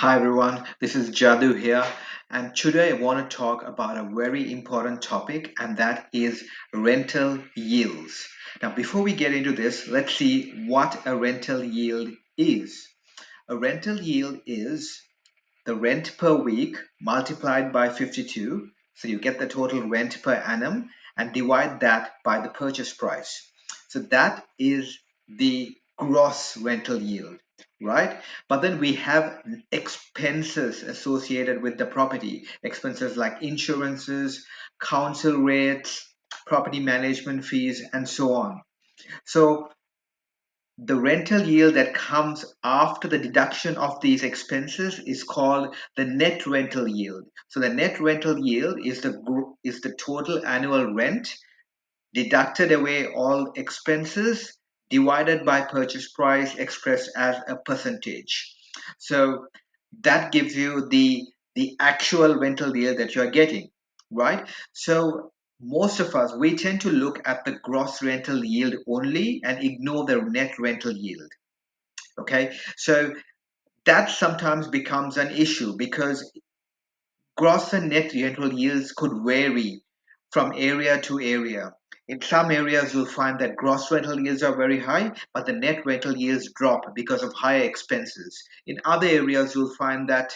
Hi everyone, this is Jathu here, and today I want to talk about a very important topic, and that is rental yields. Now, before we get into this, let's see what a rental yield is. A rental yield is the rent per week multiplied by 52, so you get the total rent per annum, and divide that by the purchase price. So that is the gross rental yield, right? But then we have expenses associated with the property, expenses like insurances, council rates, property management fees, and so on. So the rental yield that comes after the deduction of these expenses is called the net rental yield. So the net rental yield is the total annual rent deducted away all expenses divided by purchase price expressed as a percentage. So that gives you the actual rental yield that you are getting, right? So most of us, we tend to look at the gross rental yield only and ignore the net rental yield. Okay, so that sometimes becomes an issue because gross and net rental yields could vary from area to area. In some areas, you'll find that gross rental yields are very high, but the net rental yields drop because of higher expenses. In other areas, you'll find that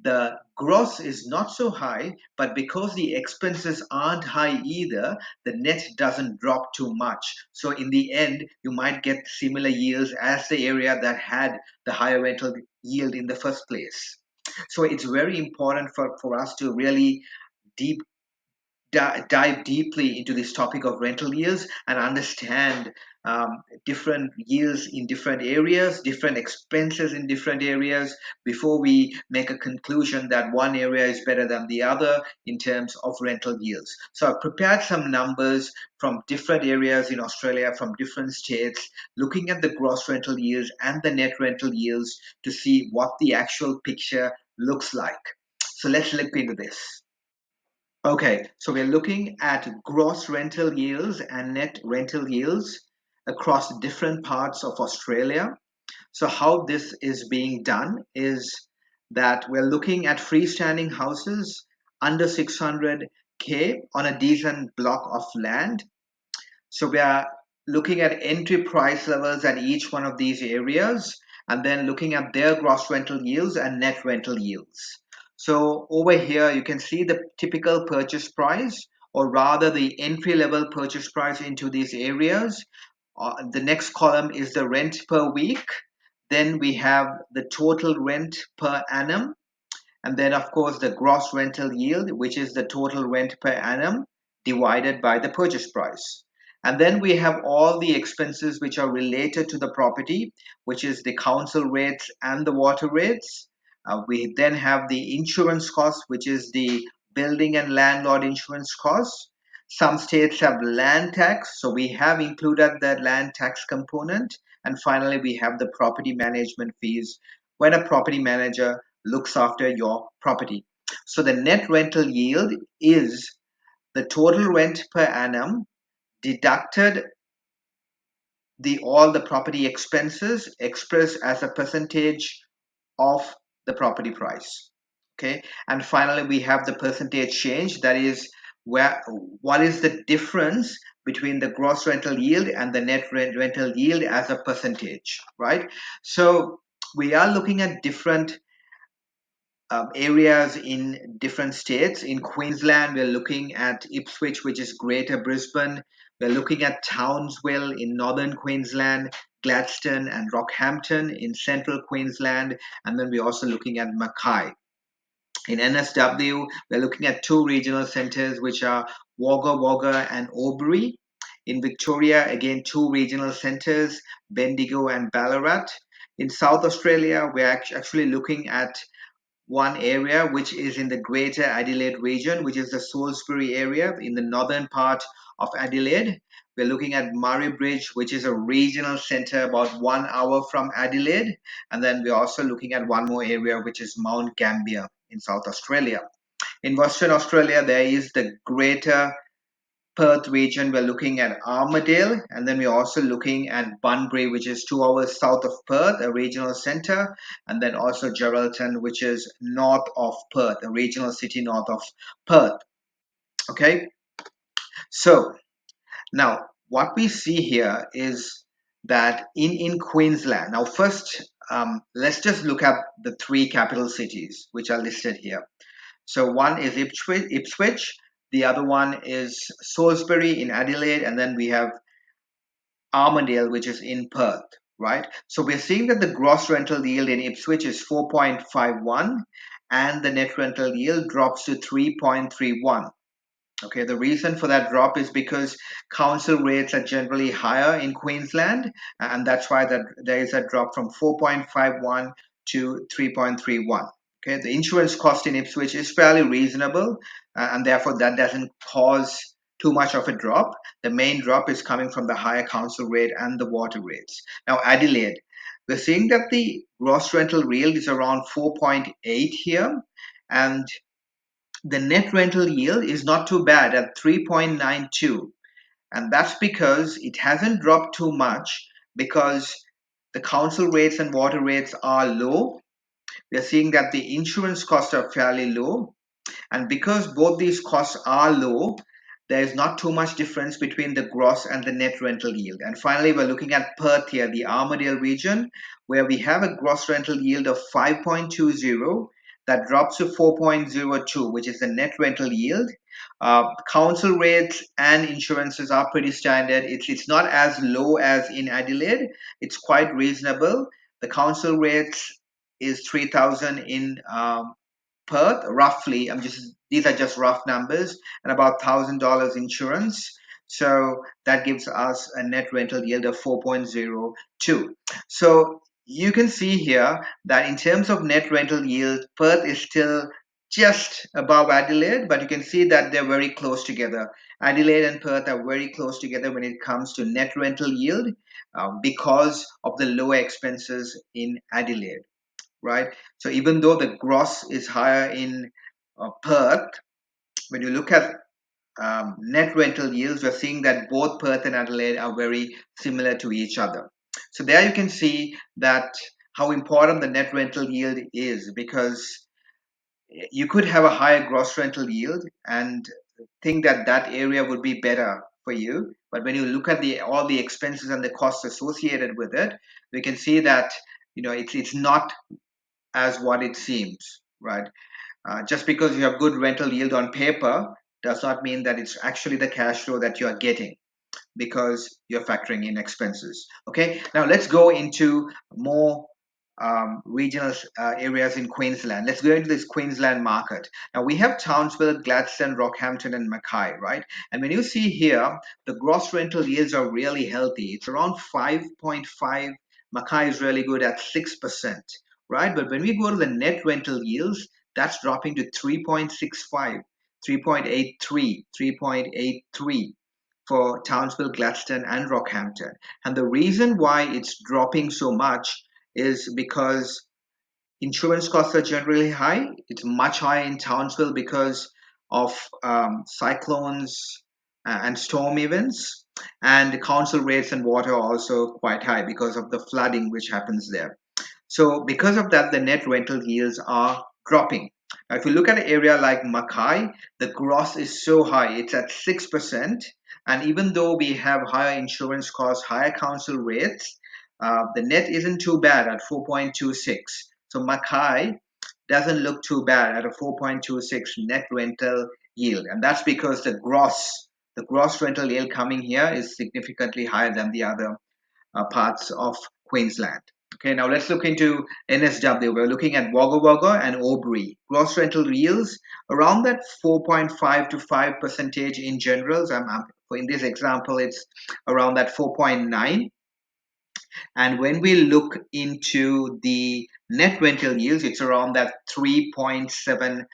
the gross is not so high, but because the expenses aren't high either, the net doesn't drop too much. So in the end, you might get similar yields as the area that had the higher rental yield in the first place. So it's very important for us to really deep dive deeply into this topic of rental yields and understand different yields in different areas, different expenses in different areas before we make a conclusion that one area is better than the other in terms of rental yields. So I've prepared some numbers from different areas in Australia, from different states, looking at the gross rental yields and the net rental yields to see what the actual picture looks like. So let's look into this. Okay, so we're looking at gross rental yields and net rental yields across different parts of Australia. So how this is being done is that we're looking at freestanding houses under 600K on a decent block of land. So we are looking at entry price levels at each one of these areas and then looking at their gross rental yields and net rental yields. So over here, you can see the typical purchase price, or rather the entry level purchase price into these areas. The next column is the rent per week. Then we have the total rent per annum. And then, of course, the gross rental yield, which is the total rent per annum divided by the purchase price. And then we have all the expenses which are related to the property, which is the council rates and the water rates. We then have the insurance cost, which is the building and landlord insurance cost. Some states have land tax, so we have included the land tax component. And finally, we have the property management fees when a property manager looks after your property. So the net rental yield is the total rent per annum deducted the all the property expenses expressed as a percentage of the property price. Okay, and finally we have the percentage change, that is where what is the difference between the gross rental yield and the net rental yield as a percentage, right? So we are looking at different areas in different states. In Queensland, we're looking at Ipswich, which is Greater Brisbane. We're looking at Townsville in Northern Queensland, Gladstone and Rockhampton in Central Queensland, and then we're also looking at Mackay. In NSW, we're looking at two regional centres, which are Wagga Wagga and Albury. In Victoria, again, two regional centres, Bendigo and Ballarat. In South Australia, we're actually looking at one area which is in the Greater Adelaide region, which is the Salisbury area in the northern part of Adelaide. We're looking at Murray Bridge, which is a regional center about 1 hour from Adelaide. And then we're also looking at one more area, which is Mount Gambier in South Australia. In Western Australia, there is the Greater Perth region, we're looking at Armadale, and then we're also looking at Bunbury, which is 2 hours south of Perth, a regional center, and then also Geraldton, which is north of Perth, a regional city north of Perth. Okay, so now what we see here is that in Queensland, now first let's just look at the three capital cities which are listed here. So one is Ipswich, the other one is Salisbury in Adelaide, and then we have Armadale, which is in Perth, right? So we're seeing that the gross rental yield in Ipswich is 4.51 and the net rental yield drops to 3.31. Okay, the reason for that drop is because council rates are generally higher in Queensland, and that's why there is a drop from 4.51 to 3.31. Okay, the insurance cost in Ipswich is fairly reasonable, and therefore that doesn't cause too much of a drop. The main drop is coming from the higher council rate and the water rates. Now, Adelaide, we're seeing that the gross rental yield is around 4.8 here, and the net rental yield is not too bad at 3.92, and that's because it hasn't dropped too much because the council rates and water rates are low. We are seeing that the insurance costs are fairly low, and because both these costs are low, there is not too much difference between the gross and the net rental yield. And finally, we're looking at Perth here, the Armadale region, where we have a gross rental yield of 5.20 that drops to 4.02, which is the net rental yield. Council rates and insurances are pretty standard. It's not as low as in Adelaide. It's quite reasonable. The council rates is 3,000 in Perth, roughly. These are just rough numbers, and about $1,000 insurance. So that gives us a net rental yield of 4.02. So you can see here that in terms of net rental yield, Perth is still just above Adelaide, but you can see that they're very close together. Adelaide and Perth are very close together when it comes to net rental yield because of the lower expenses in Adelaide, right? So even though the gross is higher in Perth, when you look at net rental yields, we're seeing that both Perth and Adelaide are very similar to each other. So there you can see that how important the net rental yield is, because you could have a higher gross rental yield and think that that area would be better for you. But when you look at all the expenses and the costs associated with it, we can see that it's not as what it seems, right? Just because you have good rental yield on paper does not mean that it's actually the cash flow that you are getting, because you're factoring in expenses. Okay, now let's go into more regional areas in Queensland. Let's go into this Queensland market. Now we have Townsville, Gladstone, Rockhampton, and Mackay, right? And when you see here, the gross rental yields are really healthy. It's around 5.5. Mackay is really good at 6%, right? But when we go to the net rental yields, that's dropping to 3.65, 3.83, 3.83 for Townsville, Gladstone, and Rockhampton. And the reason why it's dropping so much is because insurance costs are generally high. It's much higher in Townsville because of cyclones and storm events. And the council rates and water are also quite high because of the flooding which happens there. So because of that, the net rental yields are dropping. Now, if you look at an area like Mackay, the gross is so high, it's at 6%. And even though we have higher insurance costs, higher council rates, the net isn't too bad at 4.26. So Mackay doesn't look too bad at a 4.26 net rental yield. And that's because the gross rental yield coming here is significantly higher than the other parts of Queensland. Okay, now let's look into NSW. We're looking at Wagga Wagga and Albury. Gross rental yields around that 4.5 to 5 percentage in general. So in this example, it's around that 4.9. And when we look into the net rental yields, it's around that 3.7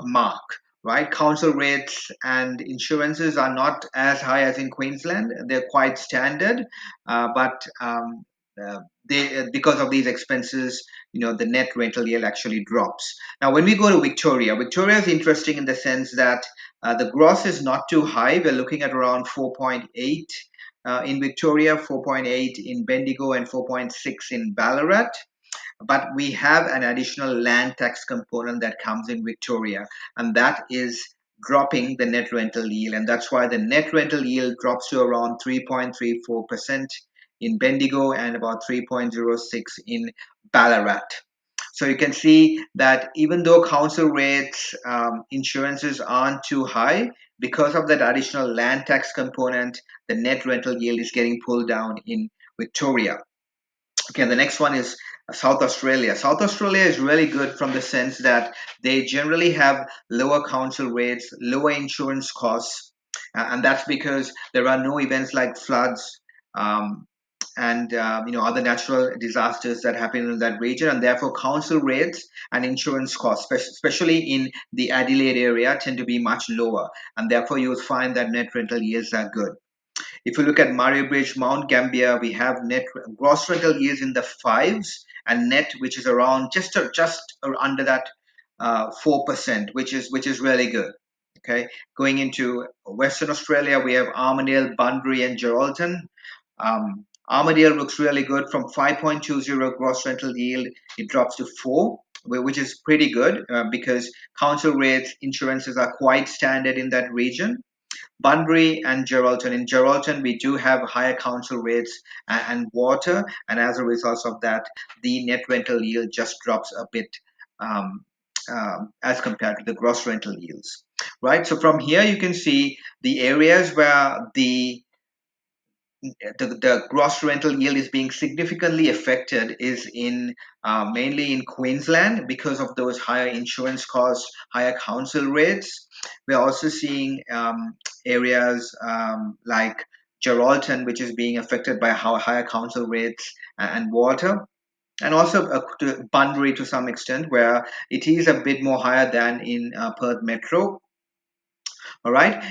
mark, right? Council rates and insurances are not as high as in Queensland. They're quite standard, but because of these expenses, the net rental yield actually drops. Now, when we go to Victoria, Victoria is interesting in the sense that the gross is not too high. We're looking at around 4.8 in Victoria, 4.8 in Bendigo, and 4.6 in Ballarat. But we have an additional land tax component that comes in Victoria, and that is dropping the net rental yield. And that's why the net rental yield drops to around 3.34% in Bendigo and about 3.06 in Ballarat. So you can see that even though council rates, insurances aren't too high, because of that additional land tax component, the net rental yield is getting pulled down in Victoria. Okay, the next one is South Australia. South Australia is really good from the sense that they generally have lower council rates, lower insurance costs, and that's because there are no events like floods, and other natural disasters that happen in that region, and therefore council rates and insurance costs, especially in the Adelaide area, tend to be much lower, and therefore you will find that net rental yields are good. If you look at Mario Bridge, Mount Gambier, we have net gross rental yields in the fives, and net, which is around just under that 4%, which is really good. Okay, going into Western Australia, we have Armadale, Bunbury, and Geraldton. Armadale looks really good from 5.20 gross rental yield. It drops to 4, which is pretty good because council rates, insurances are quite standard in that region. Bunbury and Geraldton. In Geraldton, we do have higher council rates and water, and as a result of that, the net rental yield just drops a bit um, as compared to the gross rental yields. Right. So from here, you can see the areas where the gross rental yield is being significantly affected is in mainly in Queensland because of those higher insurance costs, higher council rates. We're also seeing areas like Geraldton, which is being affected by higher council rates and water. And also to Bunbury to some extent, where it is a bit more higher than in Perth Metro. All right.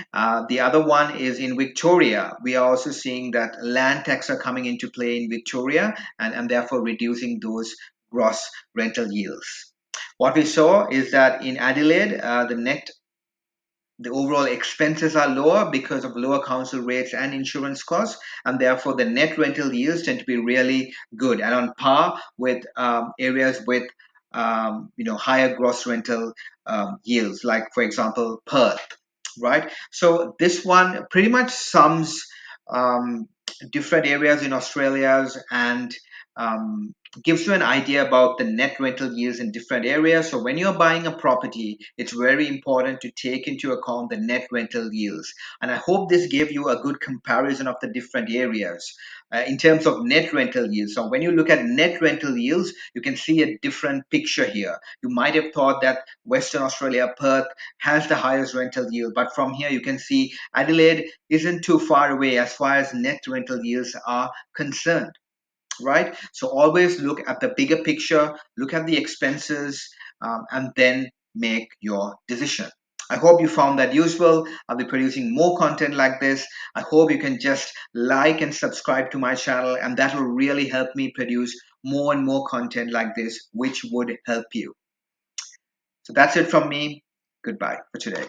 The other one is in Victoria. We are also seeing that land tax are coming into play in Victoria and therefore reducing those gross rental yields. What we saw is that in Adelaide, the overall expenses are lower because of lower council rates and insurance costs, and therefore the net rental yields tend to be really good and on par with areas with higher gross rental yields, like for example Perth, right? So this one pretty much sums um, different areas in Australia's and um, gives you an idea about the net rental yields in different areas. So when you're buying a property, it's very important to take into account the net rental yields. And I hope this gave you a good comparison of the different areas in terms of net rental yields. So when you look at net rental yields, you can see a different picture here. You might have thought that Western Australia, Perth, has the highest rental yield, but from here you can see Adelaide isn't too far away as far as net rental yields are concerned, right? So always look at the bigger picture, look at the expenses, and then make your decision. I hope you found that useful. I'll be producing more content like this. I hope you can just like and subscribe to my channel, and that will really help me produce more and more content like this, which would help you. So that's it from me. Goodbye for today.